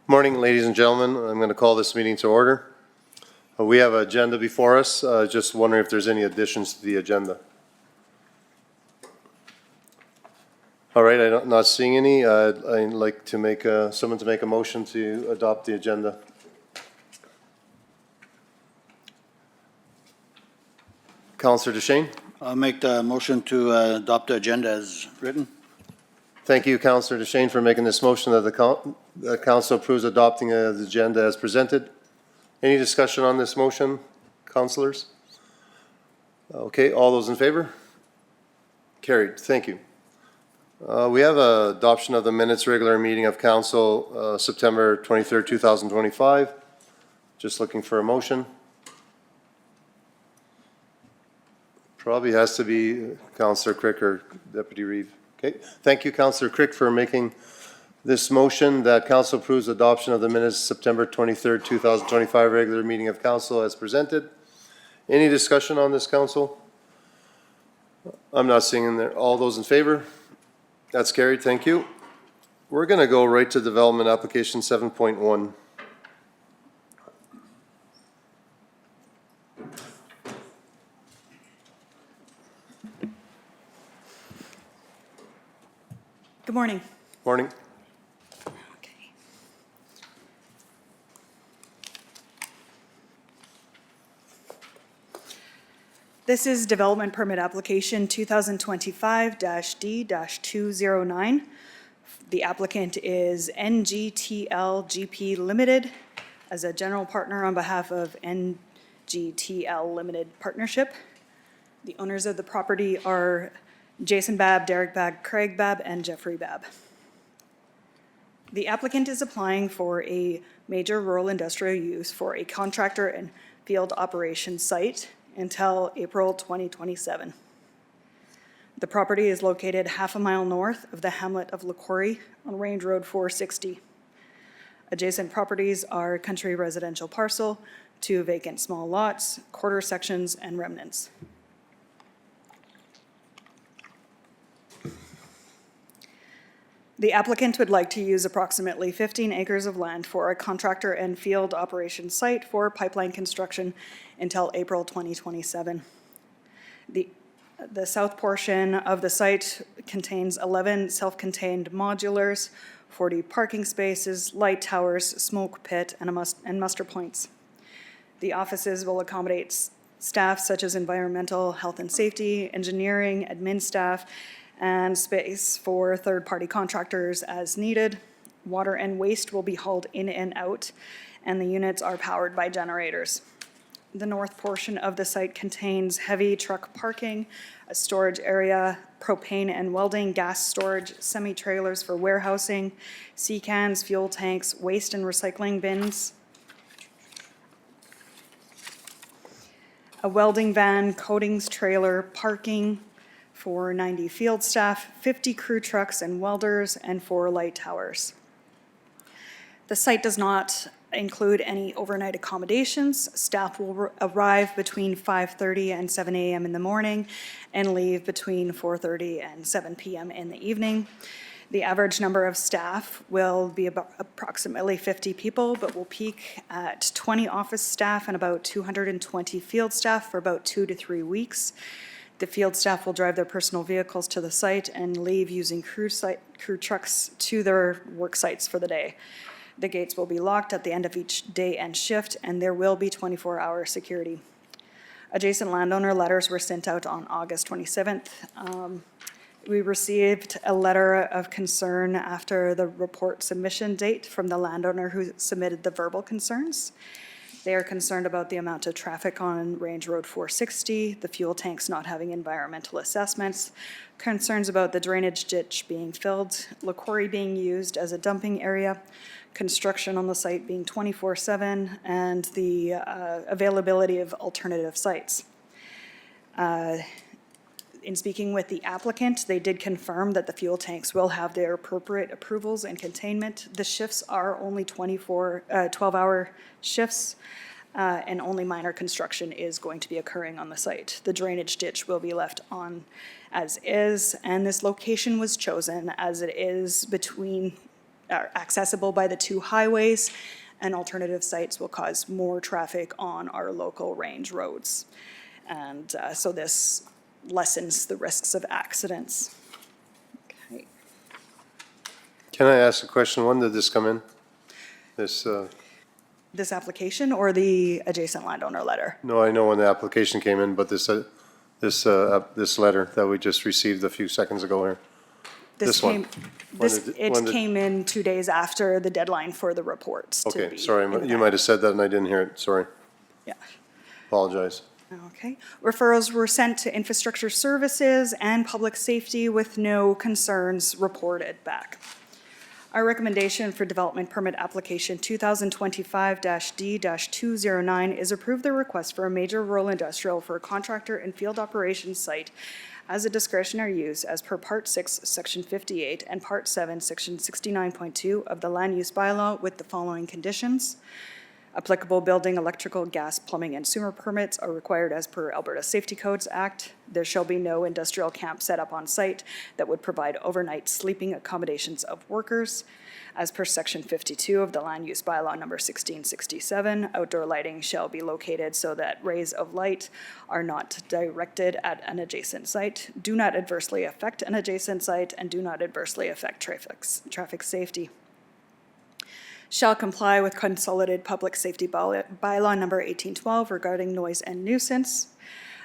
Morning, ladies and gentlemen. I'm going to call this meeting to order. We have an agenda before us. Just wondering if there's any additions to the agenda. All right, I'm not seeing any. I'd like to make someone to make a motion to adopt the agenda. Councillor Duchesne. I'll make the motion to adopt the agenda as written. Thank you, Councillor Duchesne, for making this motion that the council approves adopting the agenda as presented. Any discussion on this motion, councillors? Okay, all those in favor? Carried. Thank you. We have adoption of the minutes regular meeting of council September 23rd, 2025. Just looking for a motion. Probably has to be Councillor Crick or Deputy Reeve. Okay, thank you, Councillor Crick, for making this motion that council approves adoption of the minutes September 23rd, 2025 regular meeting of council as presented. Any discussion on this, council? I'm not seeing in there. All those in favor? That's carried. Thank you. We're going to go right to development application 7.1. Good morning. Morning. Okay. This is development permit application 2025-D-209. The applicant is NGTL GP Limited as a general partner on behalf of NGTL Limited Partnership. The owners of the property are Jason Babb, Derek Babb, Craig Babb, and Jeffrey Babb. The applicant is applying for a major rural industrial use for a contractor and field operations site until April 2027. The property is located half a mile north of the hamlet of LaQuarrie on Range Road 460. Adjacent properties are country residential parcel, 2 vacant small lots, quarter sections, and remnants. The applicant would like to use approximately 15 acres of land for a contractor and field operations site for pipeline construction until April 2027. The south portion of the site contains 11 self-contained modulars, 40 parking spaces, light towers, smoke pit, and muster points. The offices will accommodate staff such as environmental, health and safety, engineering, admin staff, and space for third-party contractors as needed. Water and waste will be hauled in and out, and the units are powered by generators. The north portion of the site contains heavy truck parking, a storage area, propane and welding, gas storage, semi-trailers for warehousing, sea cans, fuel tanks, waste and recycling bins, a welding van, coatings trailer, parking for 90 field staff, 50 crew trucks and welders, and 4 light towers. The site does not include any overnight accommodations. Staff will arrive between 5:30 and 7 a.m. in the morning and leave between 4:30 and 7 p.m. in the evening. The average number of staff will be about approximately 50 people, but will peak at 20 office staff and about 220 field staff for about 2 to 3 weeks. The field staff will drive their personal vehicles to the site and leave using crew trucks to their work sites for the day. The gates will be locked at the end of each day and shift, and there will be 24-hour security. Adjacent landowner letters were sent out on August 27th. We received a letter of concern after the report submission date from the landowner who submitted the verbal concerns. They are concerned about the amount of traffic on Range Road 460, the fuel tanks not having environmental assessments, concerns about the drainage ditch being filled, LaQuarrie being used as a dumping area, construction on the site being 24/7, and the availability of alternative sites. In speaking with the applicant, they did confirm that the fuel tanks will have their appropriate approvals and containment. The shifts are only 12-hour shifts, and only minor construction is going to be occurring on the site. The drainage ditch will be left on as is, and this location was chosen as it is between are accessible by the two highways, and alternative sites will cause more traffic on our local range roads. And so this lessens the risks of accidents. Okay. Can I ask a question? When did this come in? This, This application or the adjacent landowner letter? no, I know when the application came in, but this letter that we just received a few seconds ago here. This one. When did- Came in 2 days after the deadline for the reports to Okay, be sorry, in the you back. might have said that and I didn't hear it, sorry, Yeah. apologize. Okay. Referrals were sent to Infrastructure Services and Public Safety with no concerns reported back. Our recommendation for development permit application 2025-D-209 is approve the request for a major rural industrial for a contractor and field operations site as a discretionary use as per Part 6, Section 58, and Part 7, Section 69.2 of the Land Use Bylaw with the following conditions. Applicable building, electrical, gas, plumbing, and sewer permits are required as per Alberta Safety Codes Act. There shall be no industrial camp set up on site that would provide overnight sleeping accommodations of workers. As per Section 52 of the Land Use Bylaw number 1667, outdoor lighting shall be located so that rays of light are not directed at an adjacent site, do not adversely affect an adjacent site, and do not adversely affect traffic safety. Shall comply with Consolidated Public Safety Bylaw number 1812 regarding noise and nuisance.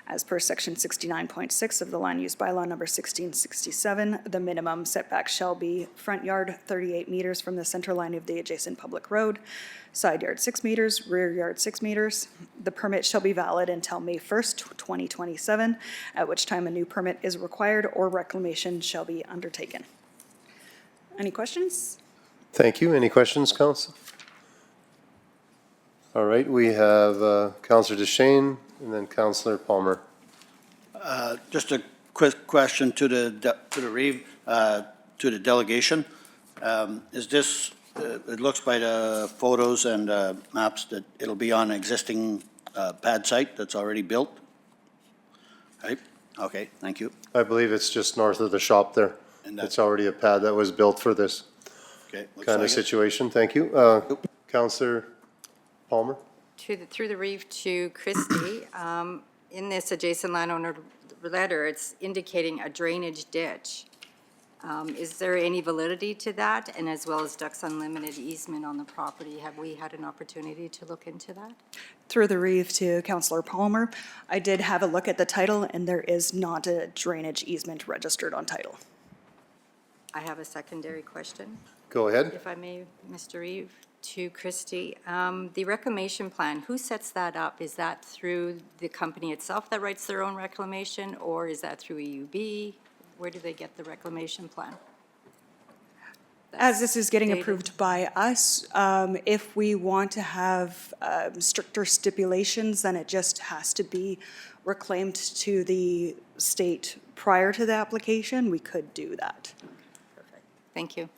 As per Section 69.6 of the Land Use Bylaw number 1667, the minimum setback shall be front yard 38 meters from the center line of the adjacent public road, side yard 6 meters, rear yard 6 meters. The permit shall be valid until May 1st, 2027, at which time a new permit is required or reclamation shall be undertaken. Any questions? Thank you. Any questions, council? All right, we have Councillor DeShane and then Councillor Palmer. Just a quick question to the Reeve, to the delegation. Is this, it looks by the photos and maps that it'll be on an existing pad site that's already built? Right? Okay, thank you. I believe it's just north of the shop there. And that's- It's already a pad that was built for this Okay. looks kind of like it. situation. Thank you. Councillor Palmer? Through the Reeve to Christie, in this adjacent landowner letter, it's indicating a drainage ditch. Is there any validity to that? And as well as Ducks Unlimited easement on the property, have we had an opportunity to look into that? Through the Reeve to Councillor Palmer, I did have a look at the title, and there is not a drainage easement registered on title. I have a secondary question, Go ahead. if I may, Mr. Reeve, to Christie. The reclamation plan, who sets that up? Is that through the company itself that writes their own reclamation, or is that through EUB? Where do they get the reclamation plan? As this is getting Stated. approved by us, if we want to have stricter stipulations, then it just has to be reclaimed to the state prior to the application. We could do that. Perfect. Thank you.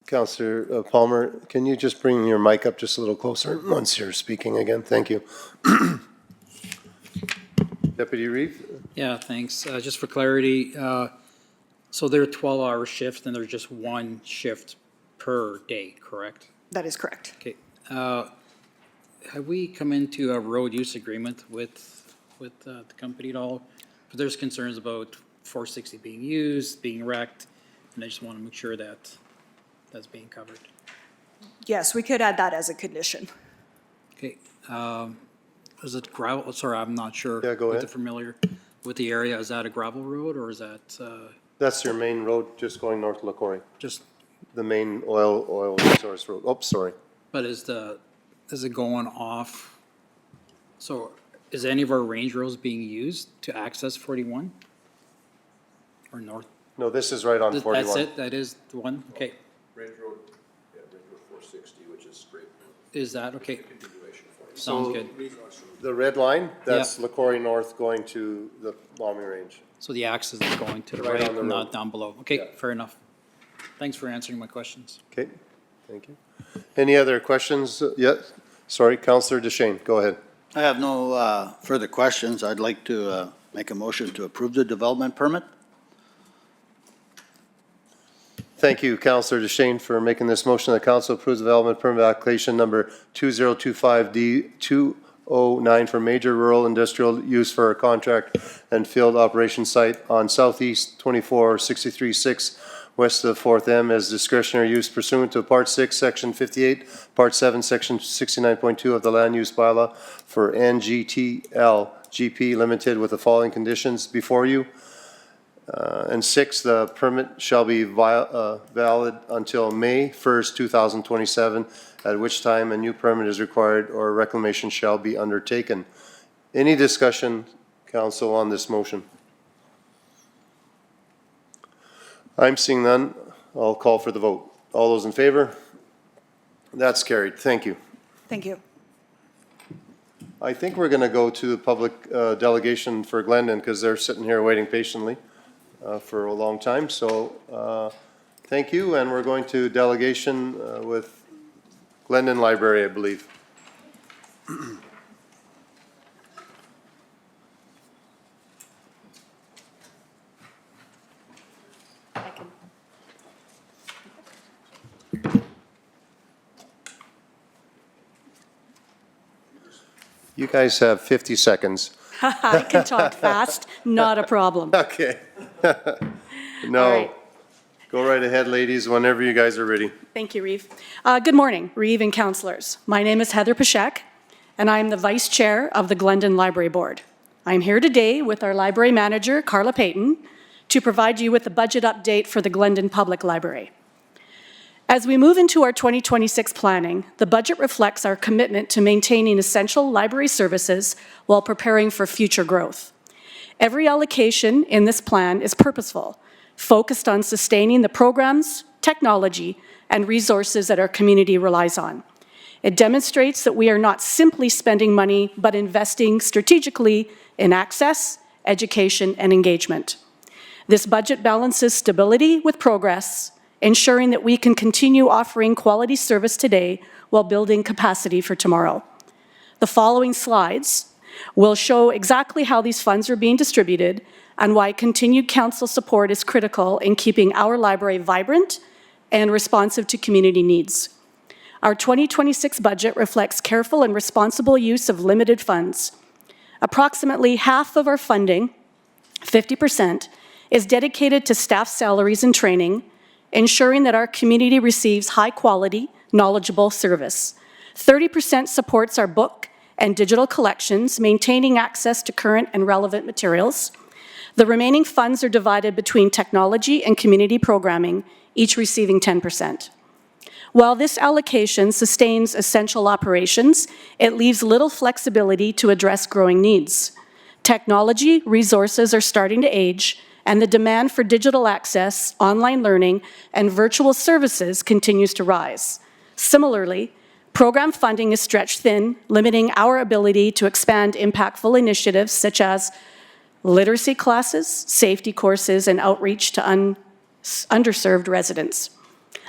Councillor Palmer, can you just bring your mic up just a little closer once you're speaking again? Thank you. Deputy Reeve? Yeah, thanks. Just for clarity, so they're 12-hour shifts and there's just one shift per day, correct? That is correct. Okay. Have we come into a road use agreement with the company at all? But there's concerns about 460 being used, being wrecked, and I just want to make sure that that's being covered. Yes, we could add that as a condition. Okay. Is it gravel? Sorry, I'm not sure. Yeah, go With ahead. the familiar with the area. Is that a gravel road or is that That's your main road just going north LaCory, just, the main oil resource road. Oh, sorry. but is it going off? So is any of our range roads being used to access 41? Or north? No, this is right on That's 41. it? That is the one? Okay. Range Road, yeah, Range Road 460, which is straight Is that, okay, continuation for you. sounds good. The red line, that's LaCory North going to the Lamy Range. So the axis is going to the Right right, on the not road. down below. Okay, Yeah. fair enough. Thanks for answering my questions. Okay, thank you. Any other questions? Yes, sorry, Councillor DeShane, go ahead. I have no further questions. I'd like to make a motion to approve the development permit. Thank you, Councillor DeShane, for making this motion. The council approves development permit application number 2025D209 for major rural industrial use for a contract and field operation site on Southeast 24636 west of 4th M as discretionary use pursuant to Part 6, Section 58, Part 7, Section 69.2 of the Land Use Bylaw for NGTL GP Limited with the following conditions before you. And 6, the permit shall be valid until May 1st, 2027, at which time a new permit is required or reclamation shall be undertaken. Any discussion, council, on this motion? I'm seeing none. I'll call for the vote. All those in favor? That's carried. Thank you. Thank you. I think we're going to go to the public delegation for Glendon because they're sitting here waiting patiently for a long time. So thank you, and we're going to delegation with Glendon Library, I believe. You guys have 50 seconds. I can talk fast, not a problem. Okay. All No. right. Go right ahead, ladies, whenever you guys are ready. Thank you, Reeve. Good morning, Reeve and councillors. My name is Heather Pashek, and I'm the Vice Chair of the Glendon Library Board. I'm here today with our Library Manager, Carla Payton, to provide you with the budget update for the Glendon Public Library. As we move into our 2026 planning, the budget reflects our commitment to maintaining essential library services while preparing for future growth. Every allocation in this plan is purposeful, focused on sustaining the programs, technology, and resources that our community relies on. It demonstrates that we are not simply spending money, but investing strategically in access, education, and engagement. This budget balances stability with progress, ensuring that we can continue offering quality service today while building capacity for tomorrow. The following slides will show exactly how these funds are being distributed and why continued council support is critical in keeping our library vibrant and responsive to community needs. Our 2026 budget reflects careful and responsible use of limited funds. Approximately half of our funding, 50%, is dedicated to staff salaries and training, ensuring that our community receives high-quality, knowledgeable service. 30% supports our book and digital collections, maintaining access to current and relevant materials. The remaining funds are divided between technology and community programming, each receiving 10%. While this allocation sustains essential operations, it leaves little flexibility to address growing needs. Technology resources are starting to age, and the demand for digital access, online learning, and virtual services continues to rise. Similarly, program funding is stretched thin, limiting our ability to expand impactful initiatives such as literacy classes, safety courses, and outreach to underserved residents.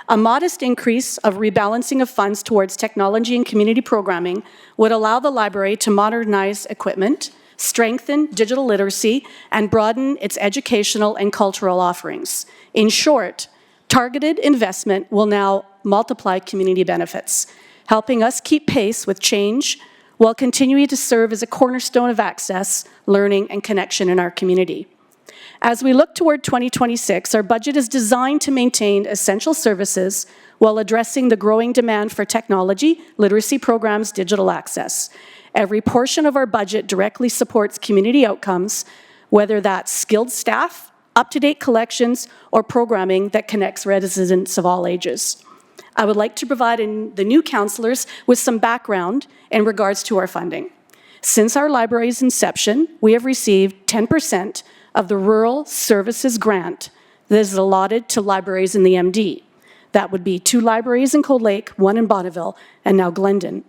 A modest increase of rebalancing of funds towards technology and community programming would allow the library to modernize equipment, strengthen digital literacy, and broaden its educational and cultural offerings. In short, targeted investment will now multiply community benefits, helping us keep pace with change while continuing to serve as a cornerstone of access, learning, and connection in our community. As we look toward 2026, our budget is designed to maintain essential services while addressing the growing demand for technology, literacy programs, digital access. Every portion of our budget directly supports community outcomes, whether that's skilled staff, up-to-date collections, or programming that connects residents of all ages. I would like to provide the new councillors with some background in regards to our funding. Since our library's inception, we have received 10% of the Rural Services Grant that is allotted to libraries in the MD. That would be 2 libraries in Cold Lake, 1 in Bonneville, and now Glendon.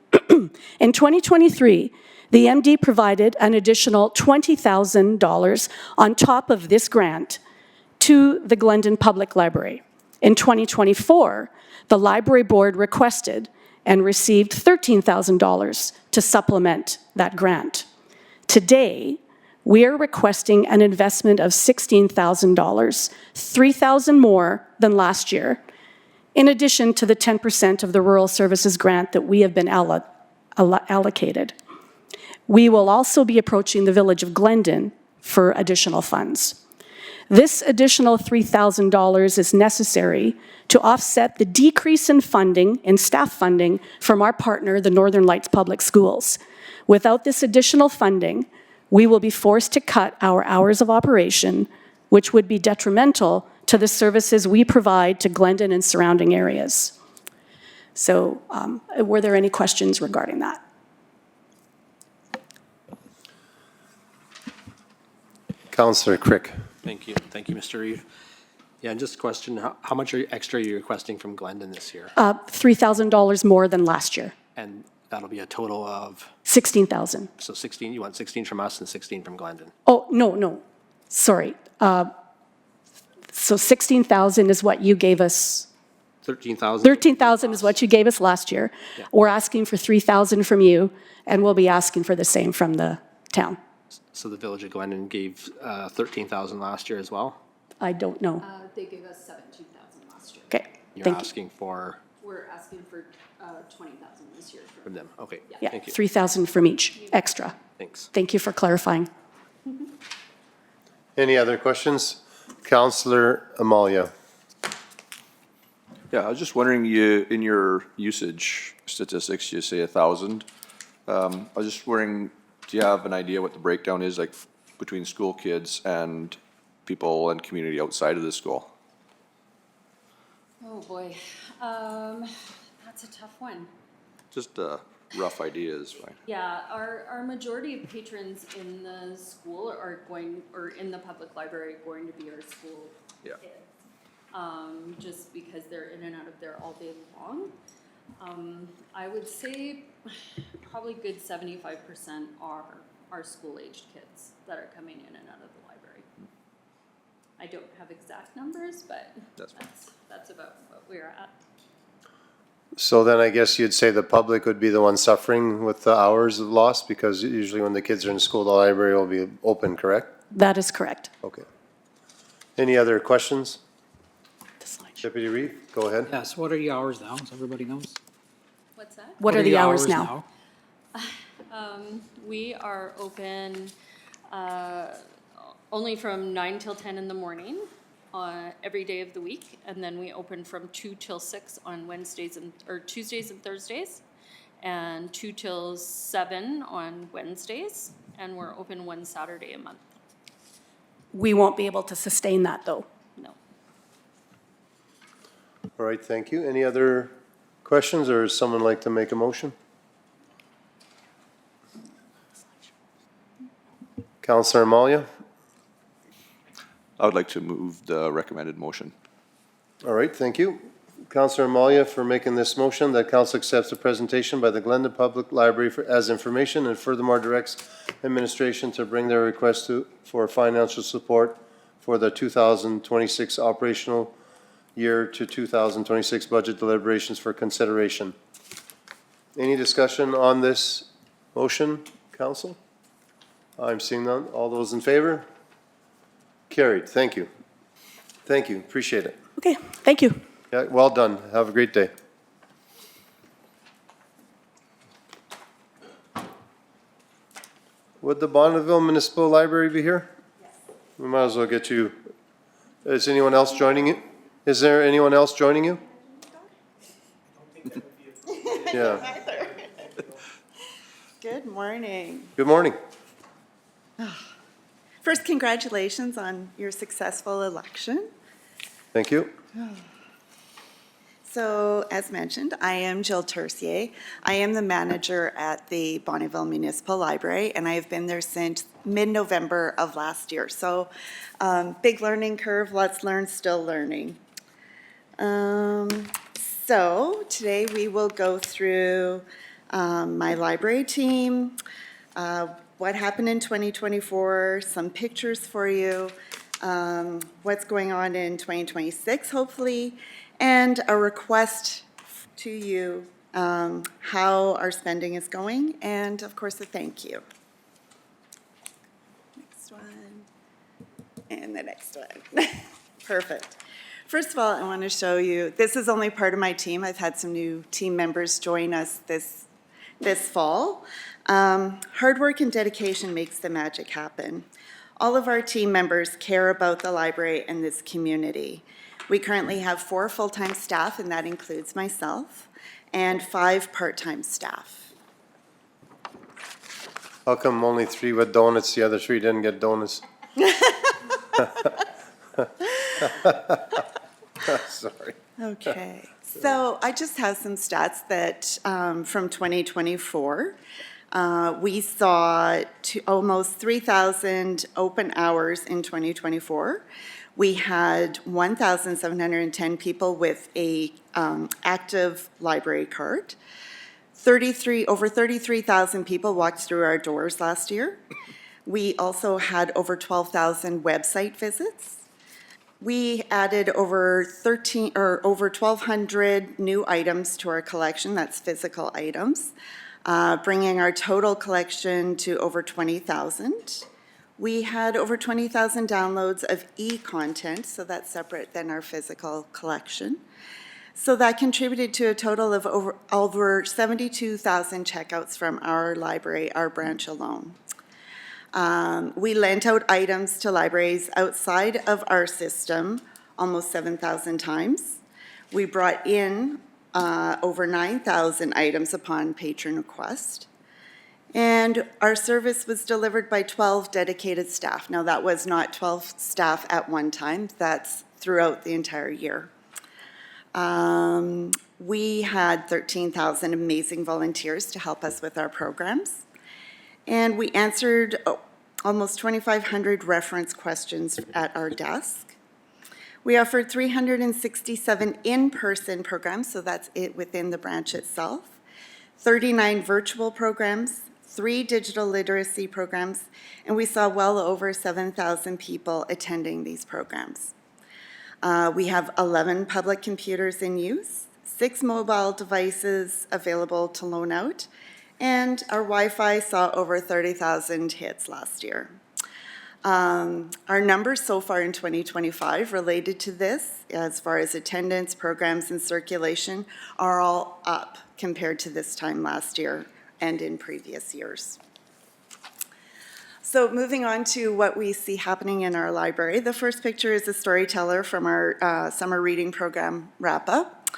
In 2023, the MD provided an additional $20,000 on top of this grant to the Glendon Public Library. In 2024, the Library Board requested and received $13,000 to supplement that grant. Today, we are requesting an investment of $16,000, $3,000 more than last year, in addition to the 10% of the rural services grant that we have been allocated. We will also be approaching the Village of Glendon for additional funds. This additional $3,000 is necessary to offset the decrease in funding, in staff funding, from our partner, the Northern Lights Public Schools. Without this additional funding, we will be forced to cut our hours of operation, which would be detrimental to the services we provide to Glendon and surrounding areas. So were there any questions regarding that? Councillor Crick. Thank you, Mr. Reeve. Yeah, and just a question, how much extra are you requesting from Glendon this year? $3,000 more than last year, And that'll be a total of, $16,000. so 16, you want 16 from us and 16 from Glendon? Oh, no, sorry. So 16,000 is what you gave us. 13,000? 13,000 is what you gave us last year. We're asking for 3,000 from you, and we'll be asking for the same from the town. So the Village of Glendon gave 13,000 last year as well? I don't know. They gave us 17,000 last year. Okay, You're thank you. asking for, We're asking for 20,000 this year. from them, okay, Yeah, thank you, 3,000 from each, extra. thanks. Thank you for clarifying. Any other questions? Councillor Amalia. Yeah, I was just wondering, in your usage statistics, you say 1,000. I was just wondering, do you have an idea what the breakdown is, like, between school kids and people and community outside of the school? Oh, boy. That's a tough one. Just a rough idea is fine. Yeah, our majority of patrons in the school are going, or in the public library, are going to be our school Yeah. kids. Just because they're in and out of there all day long. I would say probably good 75% are school-aged kids that are coming in and out of the library. I don't have exact numbers, but That's fine. that's about what we're at. So then I guess you'd say the public would be the one suffering with the hours lost, because usually when the kids are in school, the library will be open, correct? That is correct. Okay. Any other questions? The slide. Deputy Reeve, go ahead. Yes, what are the hours now, so everybody knows? What's that? What are the hours now? We are open only from 9 till 10 in the morning every day of the week, and then we open from 2 till 6 on Tuesdays and Thursdays, and 2 till 7 on Wednesdays, and we're open one Saturday a month. We won't be able to sustain that, though. No. All right, thank you. Any other questions, or does someone like to make a motion? Councillor Amalia? I would like to move the recommended motion. All right, thank you. Councillor Amalia for making this motion that council accepts the presentation by the Glendon Public Library as information, and furthermore directs administration to bring their request for financial support for the 2026 operational year to 2026 budget deliberations for consideration. Any discussion on this motion, council? I'm seeing none. All those in favor? Carried. Thank you. Thank you. Appreciate it. Okay, thank you. Yeah, well done. Have a great day. Would the Bonneville Municipal Library be here? Yes. We might as well get you. Is anyone else joining you? Is there anyone else joining you? Yeah. Good morning. Good morning. First, congratulations on your successful election. Thank you. So, as mentioned, I am Jill Tercier. I am the manager at the Bonneville Municipal Library, and I have been there since mid-November of last year. So, big learning curve, let's learn, still learning. So, today we will go through my library team, what happened in 2024, some pictures for you, what's going on in 2026, hopefully, and a request to you, how our spending is going, and of course, a thank you. Next And the next one. Perfect. First of all, I want to show you, this is only part of my team. I've had some new team members join us this fall. Hard work and dedication makes the magic happen. All of our team members care about the library and this community. We currently have 4 full-time staff, and that includes myself, and 5 part-time staff. How come only 3 with donuts, the other 3 didn't get donuts? Sorry. Okay, so I just have some stats that, from 2024. We saw almost 3,000 open hours in 2024. We had 1,710 people with a active library card. Over 33,000 people walked through our doors last year. We also had over 12,000 website visits. We added over 1,200 new items to our collection, that's physical items, bringing our total collection to over 20,000. We had over 20,000 downloads of e-content, so that's separate than our physical collection. So that contributed to a total of over 72,000 checkouts from our library, our branch alone. We lent out items to libraries outside of our system almost 7,000 times. We brought in over 9,000 items upon patron request. And our service was delivered by 12 dedicated staff. Now, that was not 12 staff at one time. That's throughout the entire year. We had 13,000 amazing volunteers to help us with our programs. And we answered almost 2,500 reference questions at our desk. We offered 367 in-person programs, so that's it within the branch itself, 39 virtual programs, 3 digital literacy programs, and we saw well over 7,000 people attending these programs. We have 11 public computers in use, 6 mobile devices available to loan out, and our Wi-Fi saw over 30,000 hits last year. Our numbers so far in 2025 related to this, as far as attendance, programs, and circulation, are all up compared to this time last year and in previous years. So moving on to what we see happening in our library, the first picture is a storyteller from our summer reading program wrap-up.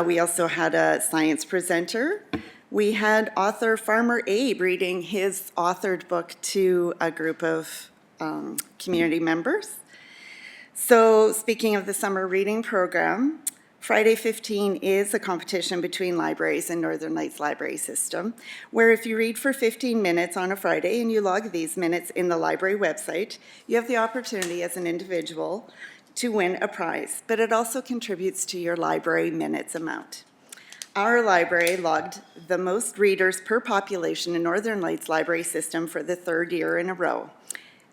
We also had a science presenter. We had author Farmer Abe reading his authored book to a group of community members. So speaking of the summer reading program, Friday 15 is a competition between libraries and Northern Lights Library System, where if you read for 15 minutes on a Friday and you log these minutes in the library website, you have the opportunity as an individual to win a prize, but it also contributes to your library minutes amount. Our library logged the most readers per population in Northern Lights Library System for the 3rd year in a row,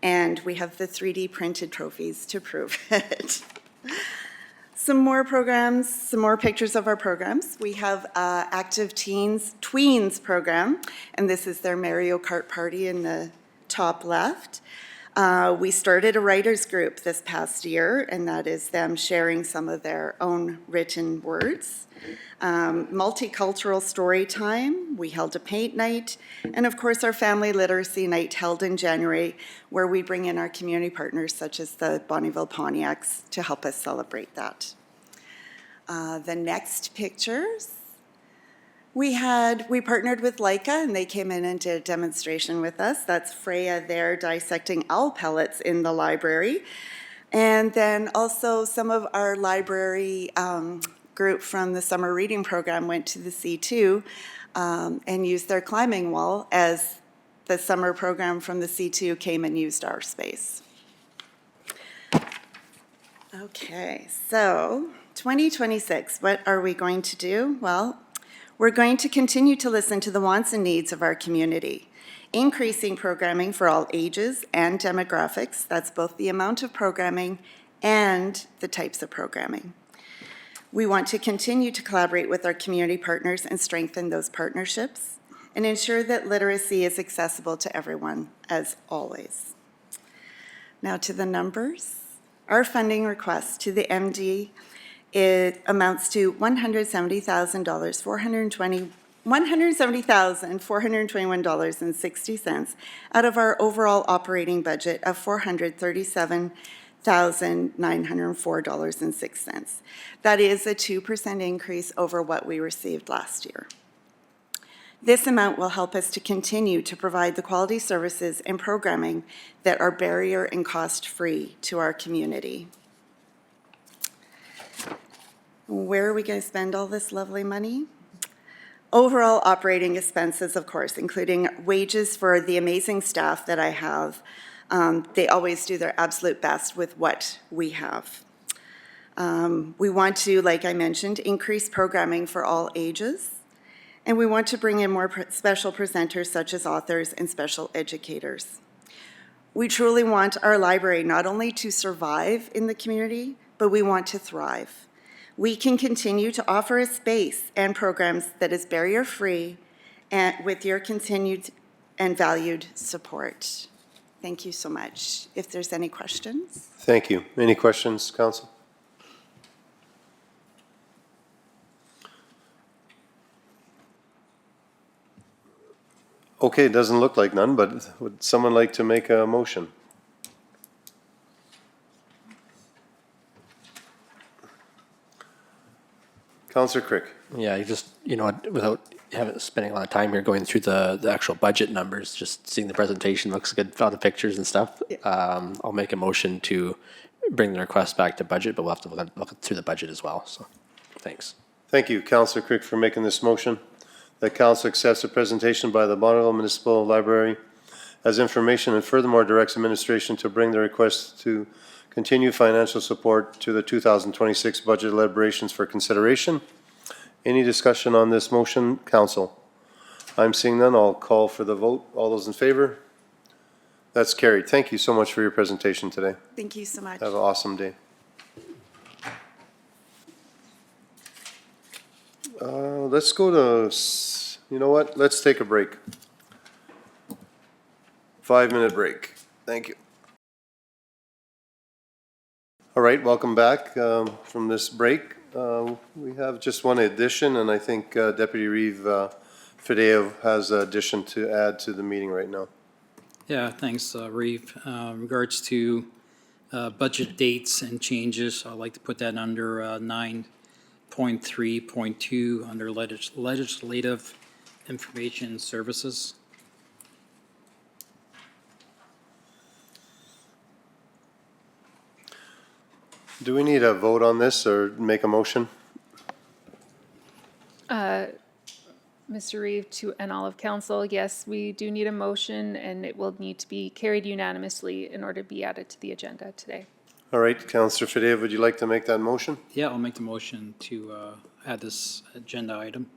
and we have the 3D printed trophies to prove it. Some more programs, some more pictures of our programs. We have Active Tweens program, and this is their Mario Kart party in the top left. We started a writers group this past year, and that is them sharing some of their own written words. Multicultural story time, we held a paint night, and of course our family literacy night held in January, where we bring in our community partners such as the Bonnyville Pontiacs to help us celebrate that. The next pictures, we partnered with Leica, and they came in and did a demonstration with us. That's Freya there dissecting owl pellets in the library. And then also some of our library group from the summer reading program went to the C2 and used their climbing wall as the summer program from the C2 came and used our space. Okay, so 2026, what are we going to do? Well, we're going to continue to listen to the wants and needs of our community, increasing programming for all ages and demographics. That's both the amount of programming and the types of programming. We want to continue to collaborate with our community partners and strengthen those partnerships and ensure that literacy is accessible to everyone, as always. Now to the numbers. Our funding request to the MD, it amounts to $170,421.60 out of our overall operating budget of $437,904.06. That is a 2% increase over what we received last year. This amount will help us to continue to provide the quality services and programming that are barrier and cost-free to our community. Where are we going to spend all this lovely money? Overall operating expenses, of course, including wages for the amazing staff that I have. They always do their absolute best with what we have. We want to, like I mentioned, increase programming for all ages. And we want to bring in more special presenters such as authors and special educators. We truly want our library not only to survive in the community, but we want to thrive. We can continue to offer a space and programs that is barrier-free and with your continued and valued support. Thank you so much. If there's any questions? Thank you. Any questions, council? Okay, it doesn't look like none, but would someone like to make a motion? Councillor Crick. Yeah, you just, without spending a lot of time here going through the actual budget numbers, just seeing the presentation looks good, all the pictures and stuff. I'll make a motion to bring the request back to budget, but we'll have to look through the budget as well, so, thanks. Thank you, Councillor Crick, for making this motion. That council accepts a presentation by the Bonneville Municipal Library as information and furthermore directs administration to bring the request to continue financial support to the 2026 budget deliberations for consideration. Any discussion on this motion, council? I'm seeing none. I'll call for the vote. All those in favor? That's carried. Thank you so much for your presentation today. Thank you so much. Have an awesome day. Let's go to, you know what? Let's take a break. 5-minute break. Thank you. All right, welcome back from this break. We have just one addition, and I think Deputy Reeve Fideo has an addition to add to the meeting right now. Yeah, thanks, Reeve. Regards to budget dates and changes, I'd like to put that under 9.3.2 under legislative information services. Do we need a vote on this or make a motion? Mr. Reeve, and all of council, yes, we do need a motion, and it will need to be carried unanimously in order to be added to the agenda today. All right, Councillor Fideo, would you like to make that motion? Yeah, I'll make the motion to add this agenda item.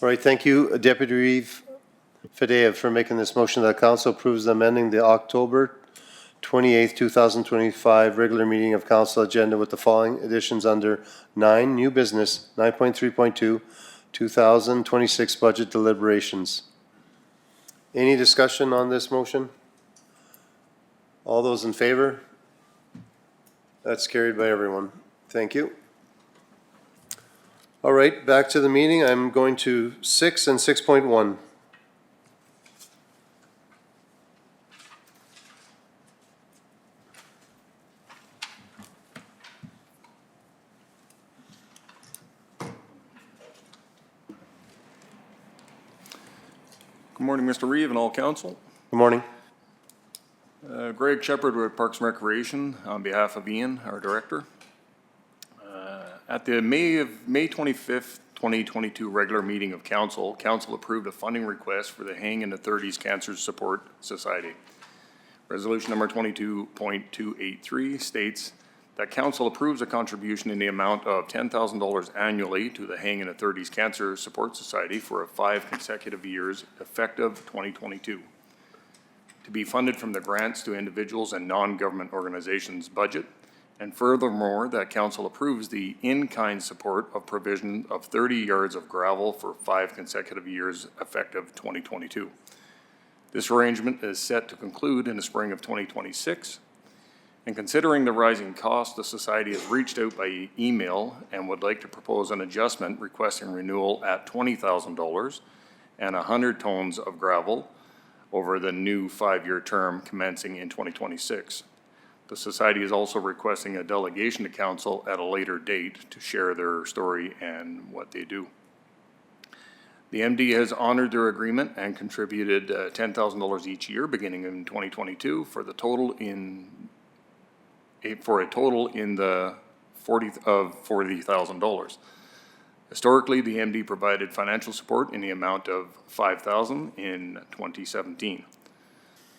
All right, thank you, Deputy Reeve Fideo, for making this motion that council approves amending the October 28th, 2025 regular meeting of council agenda with the following additions under 9, new business, 9.3.2, 2026 budget deliberations. Any discussion on this motion? All those in favor? That's carried by everyone. Thank you. All right, back to the meeting. I'm going to 6 and 6.1. Good morning, Mr. Reeve and all council. Good morning. Greg Shepard with Parks and Recreation on behalf of Ian, our director. At the May 25th, 2022 regular meeting of council, council approved a funding request for the Hang in the 30s Cancer Support Society. Resolution number 22.283 states that council approves a contribution in the amount of $10,000 annually to the Hang in the 30s Cancer Support Society for 5 consecutive years effective 2022. To be funded from the grants to individuals and non-government organizations budget, and furthermore, that council approves the in-kind support of provision of 30 yards of gravel for 5 consecutive years effective 2022. This arrangement is set to conclude in the spring of 2026. And considering the rising cost, the society has reached out by email and would like to propose an adjustment requesting renewal at $20,000 and 100 tons of gravel over the new 5-year term commencing in 2026. The society is also requesting a delegation to council at a later date to share their story and what they do. The MD has honored their agreement and contributed $10,000 each year beginning in 2022 for a total in the $40,000. Historically, the MD provided financial support in the amount of $5,000 in 2017.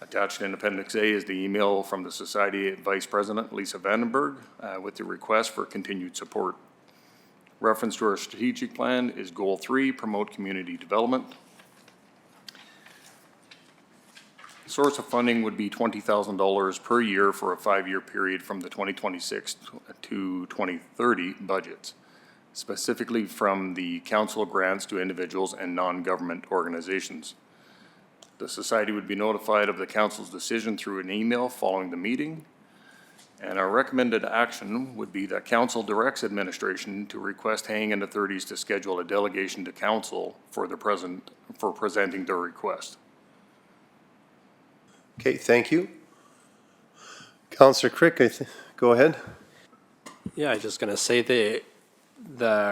Attached in Appendix A is the email from the Society Vice President Lisa Vandenberg with the request for continued support. Reference to our strategic plan is Goal 3, promote community development. Source of funding would be $20,000 per year for a 5-year period from the 2026 to 2030 budgets, specifically from the council grants to individuals and non-government organizations. The society would be notified of the council's decision through an email following the meeting. And our recommended action would be that council directs administration to request Hanging in the 30s to schedule a delegation to council for presenting their request. Okay, thank you. Counselor Crick, go ahead. Yeah, I was just gonna say the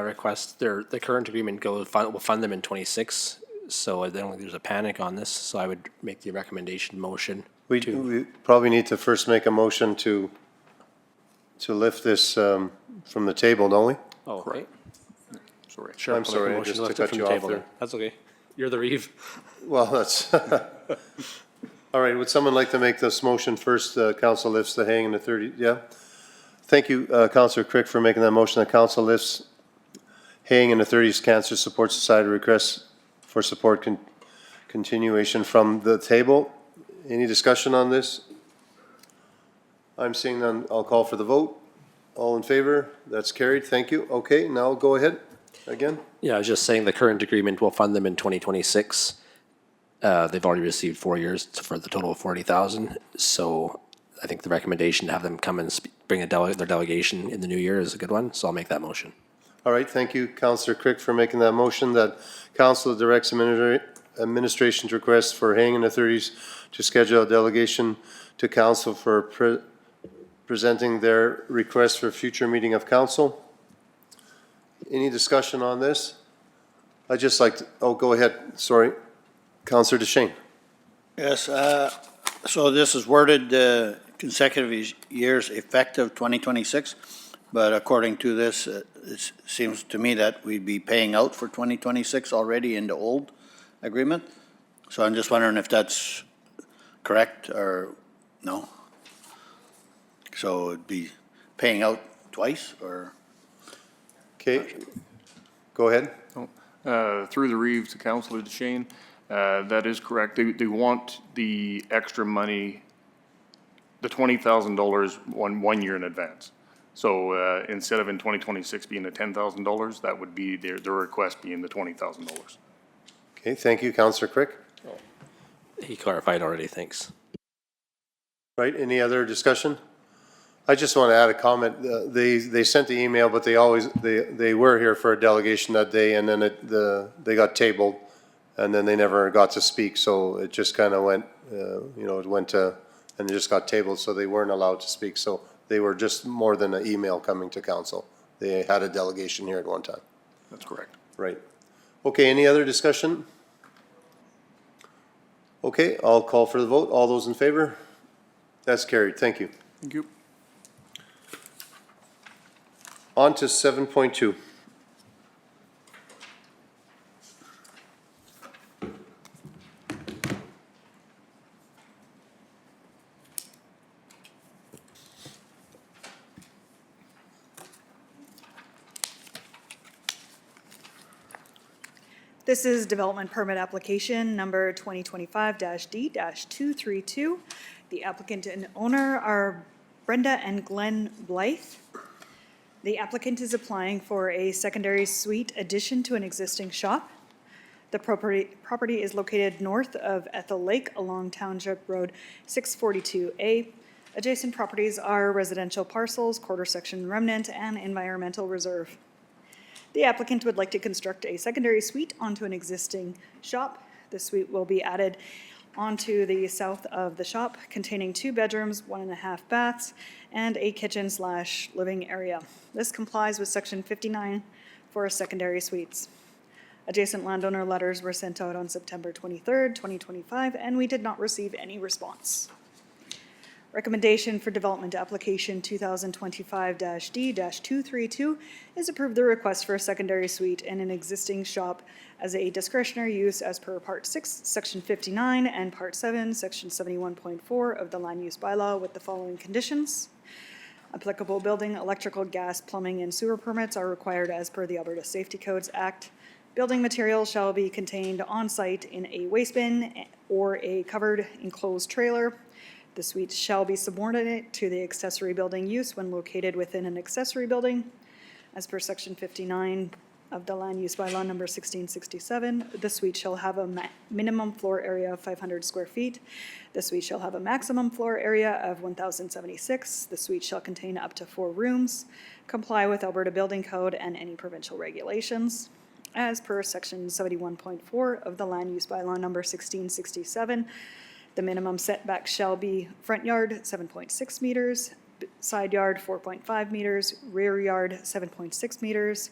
request, the current agreement will fund them in 26. So I don't think there's a panic on this, so I would make the recommendation motion. We probably need to first make a motion to lift this from the table, don't we? Oh, right. Sorry. Sure. I'm sorry, I Motion just lift to it cut from you the off table there. then. That's okay. You're the Reeve. Well, that's, all right, would someone like to make this motion first, council lifts the Hanging in the 30, yeah? Thank you, Councillor Crick, for making that motion. The council lifts Hanging in the 30s Cancer Support Society requests for support continuation from the table. Any discussion on this? I'm seeing none. I'll call for the vote. All in favor? That's carried. Thank you. Okay, now go ahead again. Yeah, I was just saying the current agreement will fund them in 2026. They've already received 4 years for the total of 40,000. So I think the recommendation to have them come and bring their delegation in the new year is a good one. So I'll make that motion. All right, thank you, Councillor Crick, for making that motion that council directs administration's request for Hanging in the 30s to schedule a delegation to council for presenting their request for future meeting of council. Any discussion on this? I'd just like to, oh, go ahead, sorry. Councillor DeShane. Yes, so this is worded consecutive years effective 2026, but according to this, it seems to me that we'd be paying out for 2026 already in the old agreement. So I'm just wondering if that's correct or no? So it'd be paying out twice or? Okay, go ahead. Through the Reeve to Councillor DeShane, that is correct. They want the extra money, the $20,000 one year in advance. So instead of in 2026 being the $10,000, that would be their request being the $20,000. Okay, thank you, Councillor Crick. He clarified already, thanks. Right, any other discussion? I just want to add a comment. They sent the email, but they were here for a delegation that day, and then they got tabled, and then they never got to speak, so it just kind of went, it went to, and it just got tabled, so they weren't allowed to speak, so they were just more than an email coming to council. They had a delegation here at one time. That's correct. Right. Okay, any other discussion? Okay, I'll call for the vote. All those in favor? That's carried. Thank you. Thank you. On to 7.2. This is development permit application number 2025-D-232. The applicant and owner are Brenda and Glenn Blythe. The applicant is applying for a secondary suite addition to an existing shop. The property is located north of Ethel Lake along Township Road 642A. Adjacent properties are residential parcels, quarter section remnant, and environmental reserve. The applicant would like to construct a secondary suite onto an existing shop. The suite will be added onto the south of the shop, containing 2 bedrooms, 1.5 baths, and a kitchen/living area. This complies with section 59 for secondary suites. Adjacent landowner letters were sent out on September 23rd, 2025, and we did not receive any response. Recommendation for development application 2025-D-232 is approve the request for a secondary suite in an existing shop as a discretionary use as per Part 6, Section 59, and Part 7, Section 71.4 of the Land Use Bylaw with the following conditions. Applicable building, electrical, gas, plumbing, and sewer permits are required as per the Alberta Safety Codes Act. Building materials shall be contained on-site in a waste bin or a covered enclosed trailer. The suite shall be subordinate to the accessory building use when located within an accessory building. As per Section 59 of the Land Use Bylaw number 1667, the suite shall have a minimum floor area of 500 square feet. The suite shall have a maximum floor area of 1,076. The suite shall contain up to 4 rooms, comply with Alberta Building Code and any provincial regulations. As per Section 71.4 of the Land Use Bylaw number 1667, the minimum setback shall be front yard 7.6 meters, side yard 4.5 meters, rear yard 7.6 meters,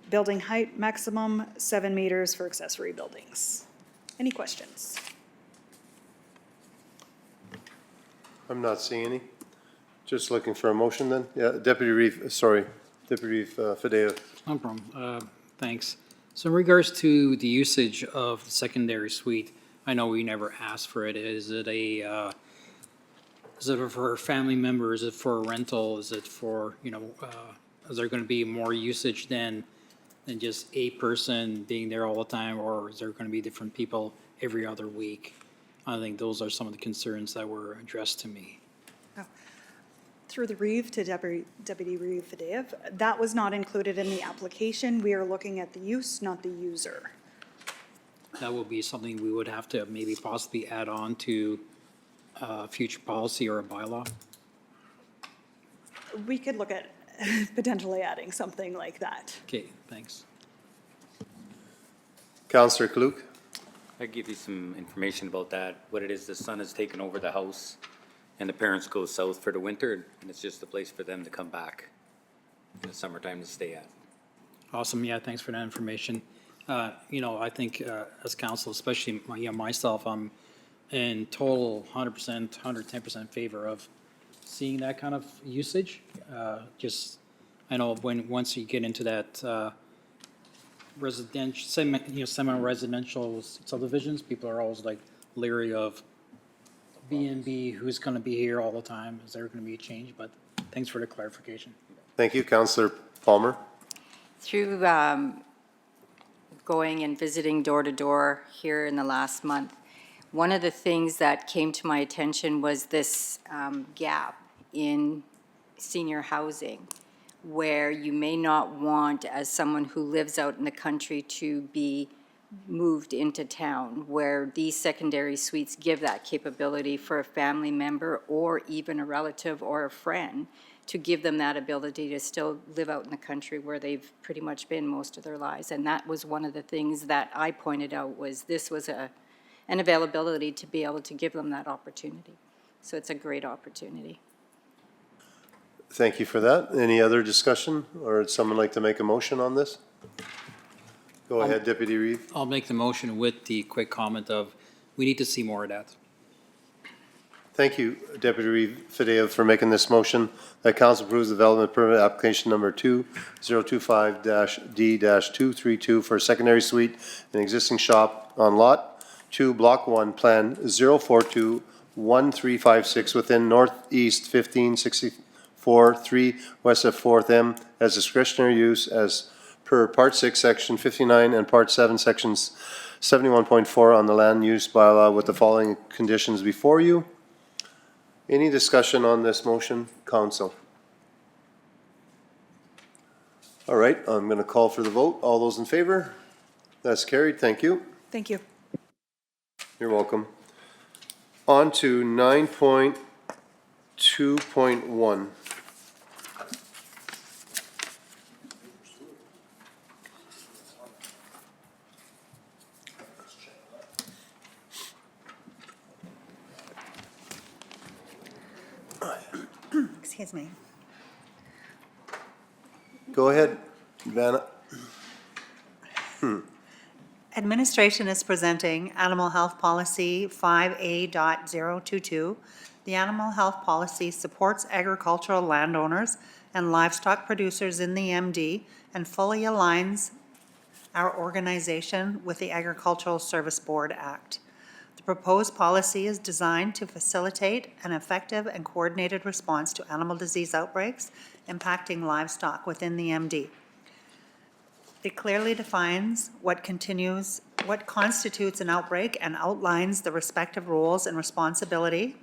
building height maximum 7 meters for accessory buildings. Any questions? I'm not seeing any. Just looking for a motion then. Yeah, Deputy Reeve, sorry, Deputy Reeve Fadeo. No problem. Thanks. So in regards to the usage of the secondary suite, I know we never asked for it. Is it for a family member? Is it for a rental? Is it for, is there going to be more usage than just a person being there all the time? Or is there going to be different people every other week? I think those are some of the concerns that were addressed to me. Through the Reeve to Deputy Reeve Fadeev, that was not included in the application. We are looking at the use, not the user. That will be something we would have to maybe possibly add on to future policy or a bylaw. We could look at potentially adding something like that. Okay, thanks. Councillor Klug. I'll give you some information about that. What it is, the son has taken over the house and the parents go south for the winter, and it's just a place for them to come back in the summertime to stay at. Awesome, yeah, thanks for that information. I think as council, especially myself, I'm in total 100%, 110% favor of seeing that kind of usage. I know once you get into that residential, semi-residential subdivisions, people are always like leery of B&B, who's going to be here all the time? Is there going to be a change? But thanks for the clarification. Thank you, Councillor Palmer. Through going and visiting door to door here in the last month, one of the things that came to my attention was this gap in senior housing, where you may not want, as someone who lives out in the country, to be moved into town, where these secondary suites give that capability for a family member or even a relative or a friend, to give them that ability to still live out in the country where they've pretty much been most of their lives. And that was one of the things that I pointed out, was this was an availability to be able to give them that opportunity. So it's a great opportunity. Thank you for that. Any other discussion, or would someone like to make a motion on this? Go ahead, Deputy Reeve. I'll make the motion with the quick comment of, we need to see more of that. Thank you, Deputy Reeve Fadeo, for making this motion that council approves development permit application number 2025-D-232 for a secondary suite in existing shop on lot 2, block 1, plan 0421356 within northeast 1564 3 west of 4th M as discretionary use as per Part 6, Section 59 and Part 7, Sections 71.4 on the land use bylaw with the following conditions before you. Any discussion on this motion, council? All right, I'm going to call for the vote. All those in favor? That's carried. Thank you. Thank you. You're welcome. On to 9.2.1. Excuse me. Go ahead, Vanna. Administration is presenting Animal Health Policy 5A.022. The Animal Health Policy supports agricultural landowners and livestock producers in the MD and fully aligns our organization with the Agricultural Service Board Act. The proposed policy is designed to facilitate an effective and coordinated response to animal disease outbreaks impacting livestock within the MD. It clearly defines what constitutes an outbreak and outlines the respective roles and responsibility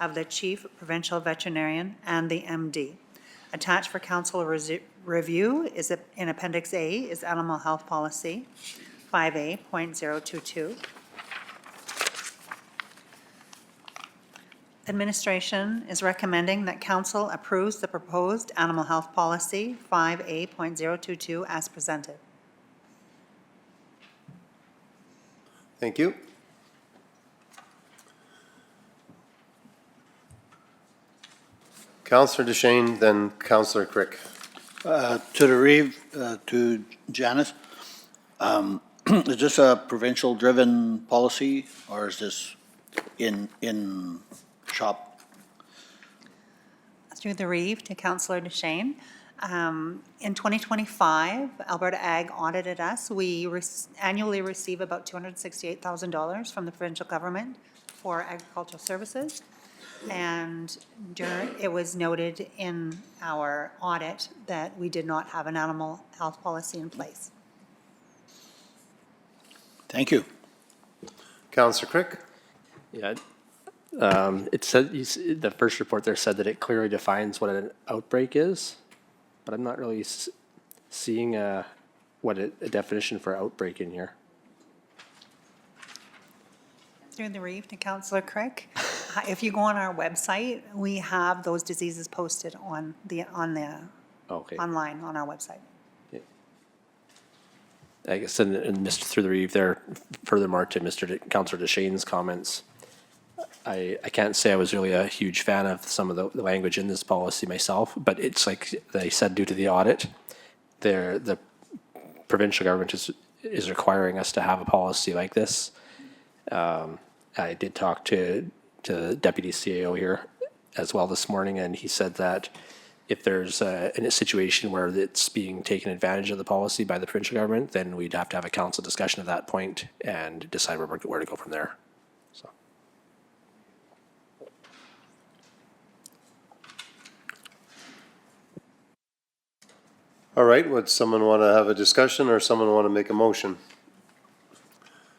of the Chief Provincial Veterinarian and the MD. Attached for council review is in Appendix A is Animal Health Policy 5A.022. Administration is recommending that council approves the proposed Animal Health Policy 5A.022 as presented. Thank you. Councillor DeShane, then Councillor Crick. To the Reeve, to Janice, is this a provincial-driven policy, or is this in shop? Through the Reeve to Councillor DeShane. In 2025, Alberta Ag audited us. We annually receive about $268,000 from the provincial government for agricultural services. And it was noted in our audit that we did not have an animal health policy in place. Thank you. Councillor Crick. Yeah. It said, the first report there said that it clearly defines what an outbreak is, but I'm not really seeing a definition for outbreak in here. Through the Reeve to Councillor Crick. If you go on our website, we have those diseases posted on the Okay. online on our website. I guess, and Mr. Through the Reeve there, furthermore to Councillor DeShane's comments, I can't say I was really a huge fan of some of the language in this policy myself, but it's like they said, due to the audit, the provincial government is requiring us to have a policy like this. I did talk to the deputy CAO here as well this morning, and he said that if there's in a situation where it's being taken advantage of the policy by the provincial government, then we'd have to have a council discussion at that point and decide where to go from there. So. All right, would someone want to have a discussion or someone want to make a motion?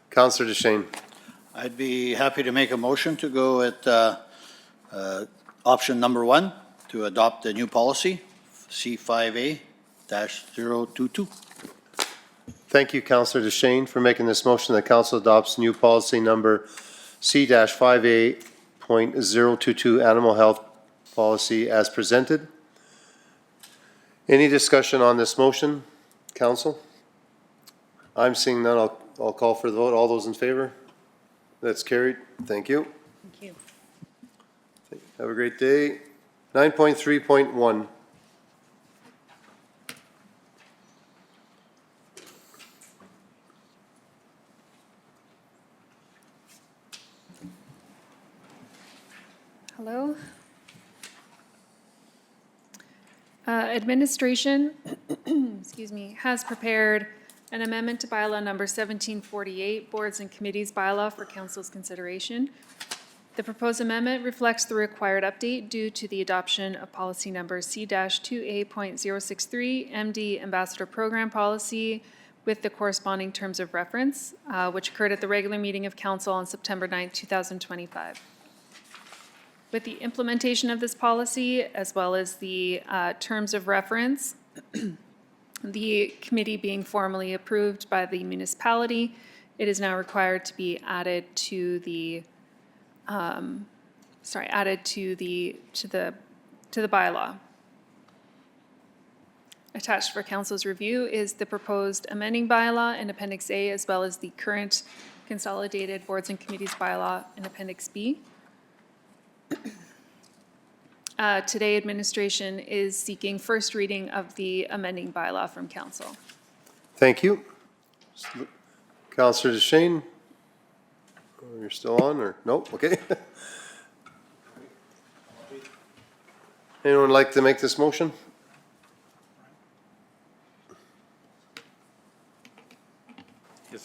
Councillor DeShane. I'd be happy to make a motion to go at option number 1, to adopt the new policy, C5A-022. Thank you, Councillor DeShane, for making this motion that council adopts new policy number C-5A.022 Animal Health Policy as presented. Any discussion on this motion, council? I'm seeing none. I'll call for the vote. All those in favor? That's carried. Thank you. Thank you. Have a great day. 9.3.1. Hello? Administration, excuse me, has prepared an amendment to bylaw number 1748, Boards and Committees bylaw for council's consideration. The proposed amendment reflects the required update due to the adoption of policy number C-2A.063, MD Ambassador Program Policy, with the corresponding terms of reference, which occurred at the regular meeting of council on September 9, 2025. With the implementation of this policy, as well as the terms of reference, The committee being formally approved by the municipality, it is now required to be added to the, added to the bylaw. Attached for council's review is the proposed amending bylaw in Appendix A, as well as the current consolidated boards and committees bylaw in Appendix B. Today, administration is seeking first reading of the amending bylaw from council. Thank you. Counselor DeShane? You're still on, or, nope, okay. Anyone like to make this motion?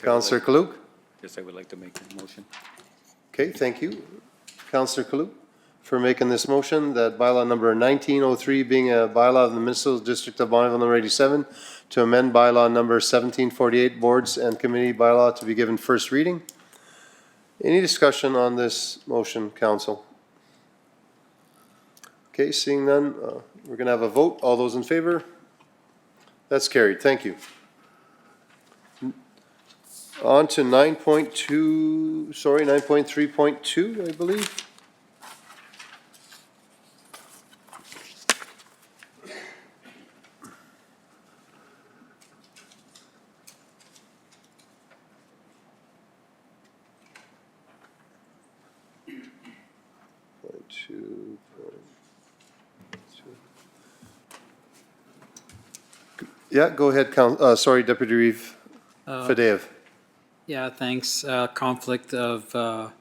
Counselor Kaluk? Yes, I would like to make a motion. Okay, thank you. Counselor Kaluk for making this motion that bylaw number 1903 being a bylaw of the Municipal District of Bonneville number 87 to amend bylaw number 1748 boards and committee bylaw to be given first reading. Any discussion on this motion, council? Okay, seeing none, we're going to have a vote. All those in favor? That's carried. Thank you. On to 9.3.2, I believe. Yeah, go ahead, sorry, Deputy Reeve Fadeev. Yeah, thanks. Conflict of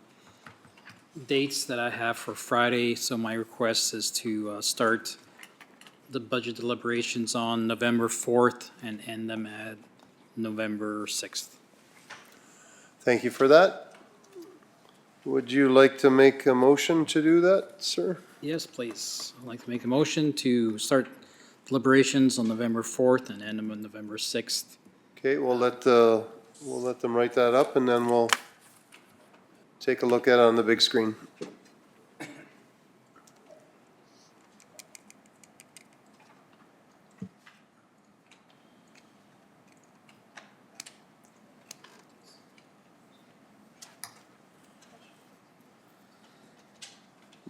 dates that I have for Friday, so my request is to start the budget deliberations on November 4th and end them at November 6th. Thank you for that. Would you like to make a motion to do that, sir? Yes, please. I'd like to make a motion to start deliberations on November 4th and end them on November 6th. Okay, we'll let them write that up and then we'll take a look at it on the big screen.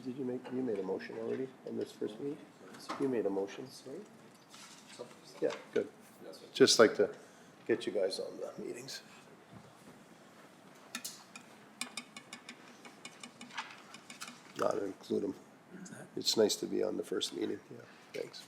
Did you made a motion already on this first meeting? You made a motion, right? Yeah, good. Just like to get you guys on the meetings. Not include them. It's nice to be on the first meeting, yeah, thanks.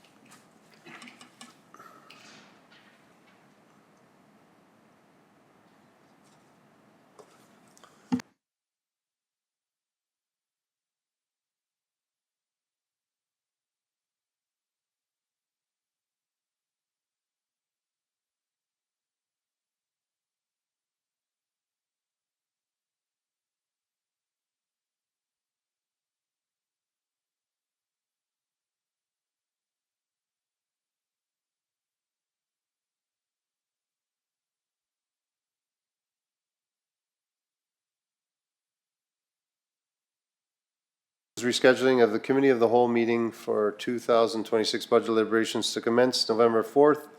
Rescheduling of the Committee of the Whole meeting for 2026 budget deliberations to commence November 4th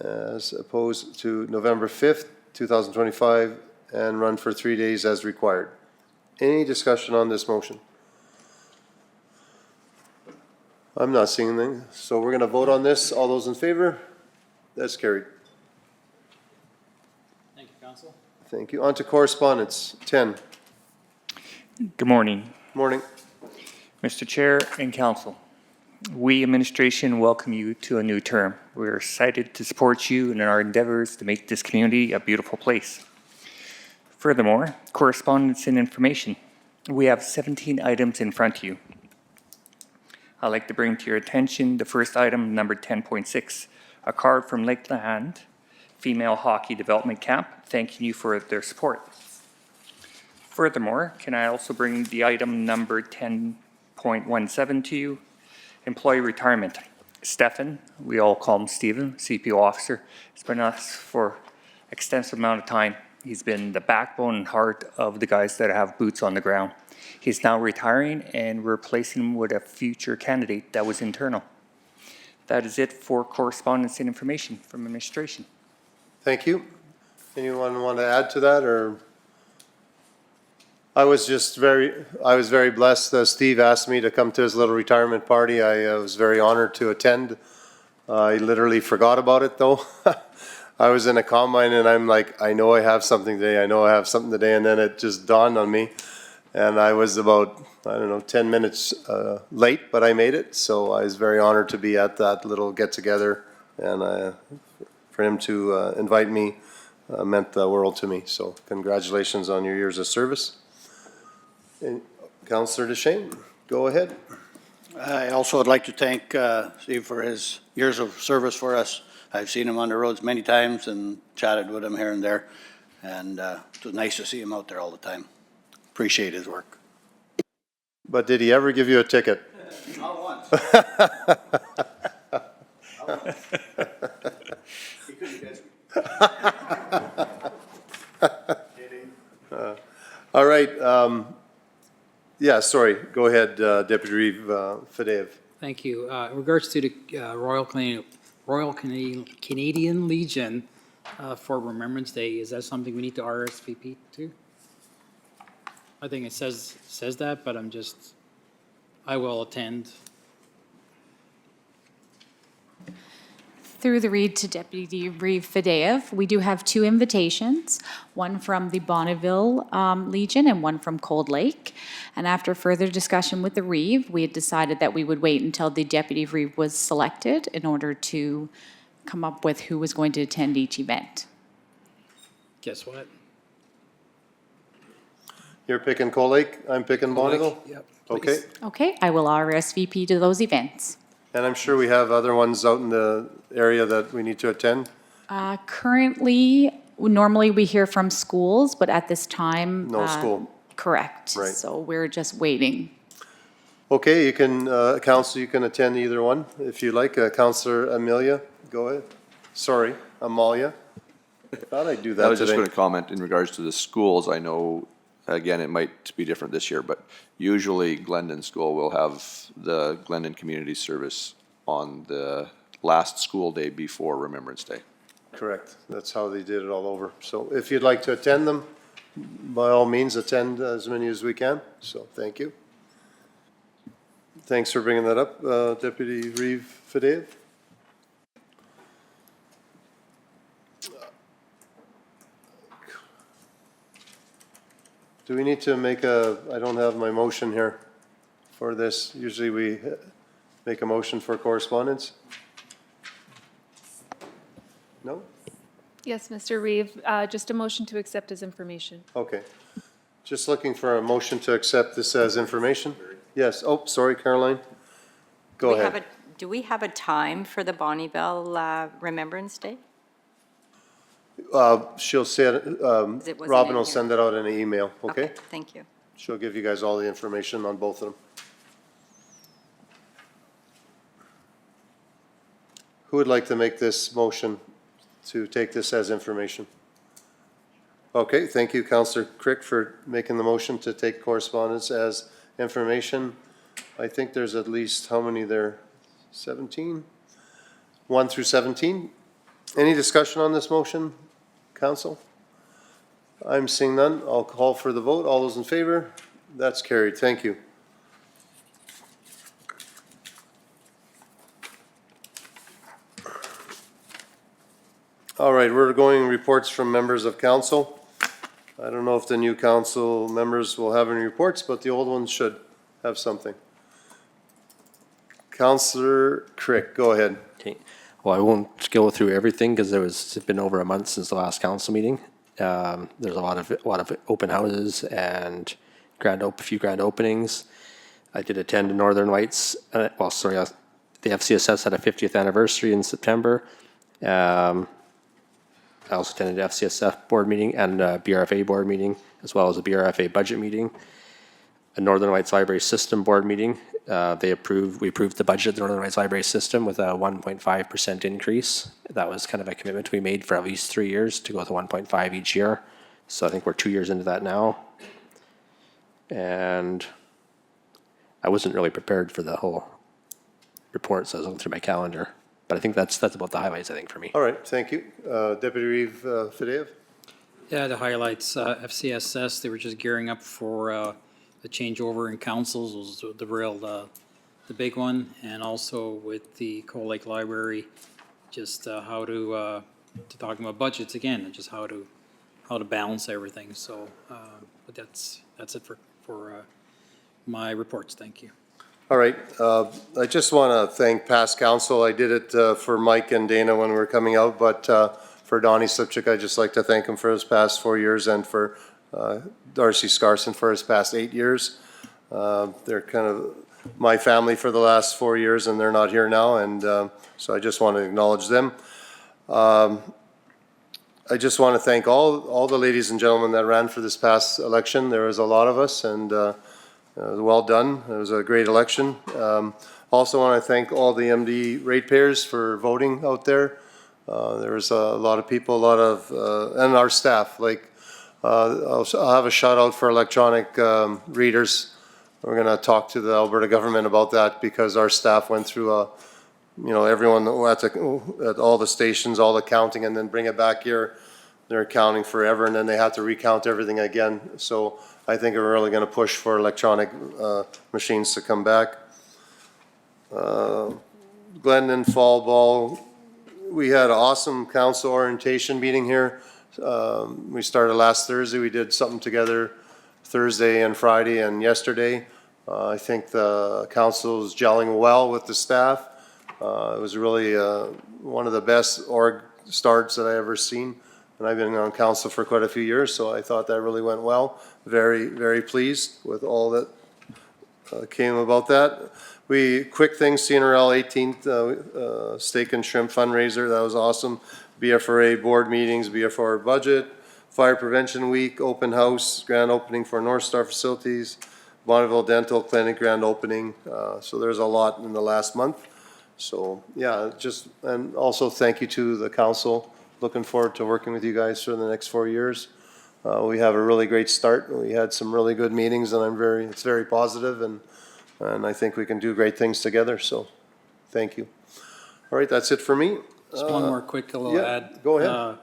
as opposed to November 5th, 2025, and run for 3 days as required. Any discussion on this motion? I'm not seeing anything, so we're going to vote on this. All those in favor? That's carried. Thank you, Council. Thank you. On to correspondence. 10. Good morning. Morning. Mr. Chair and Council, we administration welcome you to a new term. We're excited to support you in our endeavors to make this community a beautiful place. Furthermore, correspondence and information. We have 17 items in front of you. I'd like to bring to your attention the first item, number 10.6, a card from Lakeland Female Hockey Development Camp, thanking you for their support. Furthermore, can I also bring the item number 10.17 to you? Employee retirement. Stefan, we all call him Stephen, CPO officer, has been with us for extensive amount of time. He's been the backbone and heart of the guys that have boots on the ground. He's now retiring and we're replacing him with a future candidate that was internal. that is it for correspondence and information from administration. Thank you. Anyone want to add to that, or? I was very blessed. Steve asked me to come to his little retirement party. I was very honored to attend. I literally forgot about it, though. I was in a combine, and I'm like, I know I have something today. I know I have something today, and then it just dawned on me. And I was about, 10 minutes late, but I made it. So I was very honored to be at that little get-together, and for him to invite me meant the world to me. So congratulations on your years of service. And Councillor DeShane, go ahead. I also would like to thank Steve for his years of service for us. I've seen him on the roads many times and chatted with him here and there, and it was nice to see him out there all the time. Appreciate his work. But did he ever give you a ticket? Not once. He couldn't catch me. All right. Yeah, sorry. Go ahead, Deputy Reeve Fadeev. Thank you. In regards to the Royal Canadian Legion for Remembrance Day, is that something we need to RSVP to? I think it says that, but I will attend. Through the read to Deputy Reeve Fadeev, we do have 2 invitations, one from the Bonneville Legion and one from Cold Lake. And after further discussion with the Reeve, we had decided that we would wait until the Deputy Reeve was selected in order to come up with who was going to attend each event. Guess what? You're picking Cold Lake, I'm picking Bonneville? Yep. Okay. Okay, I will RSVP to those events. And I'm sure we have other ones out in the area that we need to attend? Currently, normally we hear from schools, but at this time. No school. Correct. Right. So we're just waiting. Okay, you can, Council, you can attend either one if you like. Councillor Amelia, go ahead. Sorry, Amalia. I thought I'd do that I was just today. going to comment in regards to the schools. I know, again, it might be different this year, but usually Glendon School will have the Glendon Community Service on the last school day before Remembrance Day. Correct. That's how they did it all over. So if you'd like to attend them, by all means, attend as many as we can. So thank you. Thanks for bringing that up, Deputy Reeve Fadeev. Do we need to make I don't have my motion here for this. Usually we make a motion for correspondence. No? Yes, Mr. Reeve, just a motion to accept as information. Okay. Just looking for a motion to accept this as information? Yes. Oh, sorry, Caroline. Go ahead. Do we have a time for the Bonneville Remembrance Day? She'll send, wasn't Robin in will here. send it out in an email, okay? Thank you. She'll give you guys all the information on both of them. Who would like to make this motion to take this as information? Okay, thank you, Councillor Crick, for making the motion to take correspondence as information. I think there's at least, how many there? 17? 1 through 17? Any discussion on this motion, Council? I'm seeing none. I'll call for the vote. All those in favor? That's carried. Thank you. All right, we're going reports from members of council. I don't know if the new council members will have any reports, but the old ones should have something. Councillor Crick, go ahead. Okay. Well, I won't go through everything because it's been over a month since the last council meeting. There's a lot of open houses and a few grand openings. I did attend Northern Lights. The FCSS had a 50th anniversary in September. I also attended the FCSF board meeting and a BRFA board meeting, as well as a BRFA budget meeting. A Northern Lights Library System board meeting. We approved the budget of the Northern Lights Library System with a 1.5% increase. That was kind of a commitment we made for at least 3 years to go with 1.5 each year. So I think we're 2 years into that now. And I wasn't really prepared for the whole report, so I was looking through my calendar. But I think that's about the highlights, I think, for me. All right, thank you. Deputy Reeve Fadeev? Yeah, the highlights, FCSS, they were just gearing up for the changeover in councils was the big one. And also with the Cold Lake Library, just how to talking about budgets again, and just how to balance everything. So, but that's it for my reports. Thank you. All right, I just want to thank past council. I did it for Mike and Dana when we were coming out, but for Donnie Slipchik, I'd just like to thank him for his past 4 years, and for Darcy Scarson for his past 8 years. They're kind of my family for the last 4 years, and they're not here now, and so I just want to acknowledge them. I just want to thank all the ladies and gentlemen that ran for this past election. There was a lot of us, and well done. It was a great election. Also want to thank all the MD ratepayers for voting out there. There was a lot of people, and our staff. Like, I'll have a shout out for electronic readers. We're going to talk to the Alberta government about that, because our staff went through everyone at all the stations, all the counting, and then bring it back here. They're counting forever, and then they have to recount everything again. So I think we're really going to push for electronic machines to come back. Glendon Fall Ball, we had an awesome council orientation meeting here. We started last Thursday. We did something together Thursday and Friday and yesterday. I think the council is gelling well with the staff. It was really one of the best org starts that I ever seen. And I've been on council for quite a few years, so I thought that really went well. Very, very pleased with all that came about that. Quick thing, CNRL 18th steak and shrimp fundraiser, that was awesome. BFRA board meetings, BFR budget, fire prevention week, open house, grand opening for North Star facilities, Bonneville Dental Clinic grand opening. So there's a lot in the last month. So yeah, and also thank you to the council. Looking forward to working with you guys for the next 4 years. We have a really great start. We had some really good meetings, and it's very positive, and I think we can do great things together. So thank you. All right, that's it for me. Just one more quick little add. Go ahead.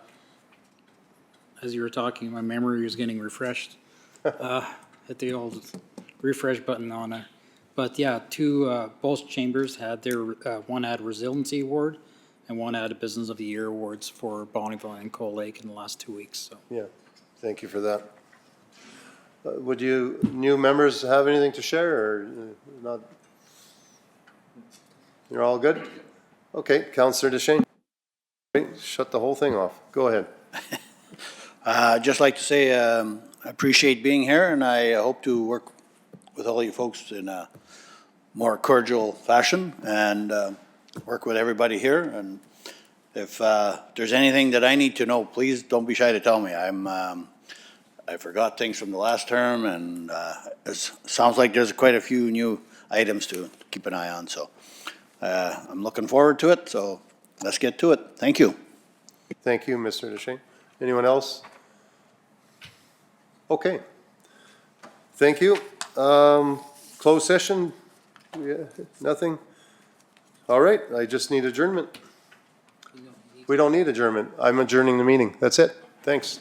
As you were talking, my memory was getting refreshed. Hit the old refresh button on it. But yeah, both chambers had their, one had Resiliency Award and one had a Business of the Year Awards for Bonneville and Cold Lake in the last 2 weeks. So Yeah, thank you for that. Would you new members have anything to share, or not? You're all good? Okay, Councillor Deschênes. Shut the whole thing off. Go ahead. I'd just like to say I appreciate being here, and I hope to work with all you folks in a more cordial fashion, and work with everybody here. And if there's anything that I need to know, please don't be shy to tell me. I forgot things from the last term, and it sounds like there's quite a few new items to keep an eye on. So I'm looking forward to it. So let's get to it. Thank you. Thank you, Mr. Deschênes. Anyone else? Okay. Thank you. Closed session? Yeah, nothing? All right, I just need adjournment. We don't need adjournment. I'm adjourning the meeting. That's it. Thanks.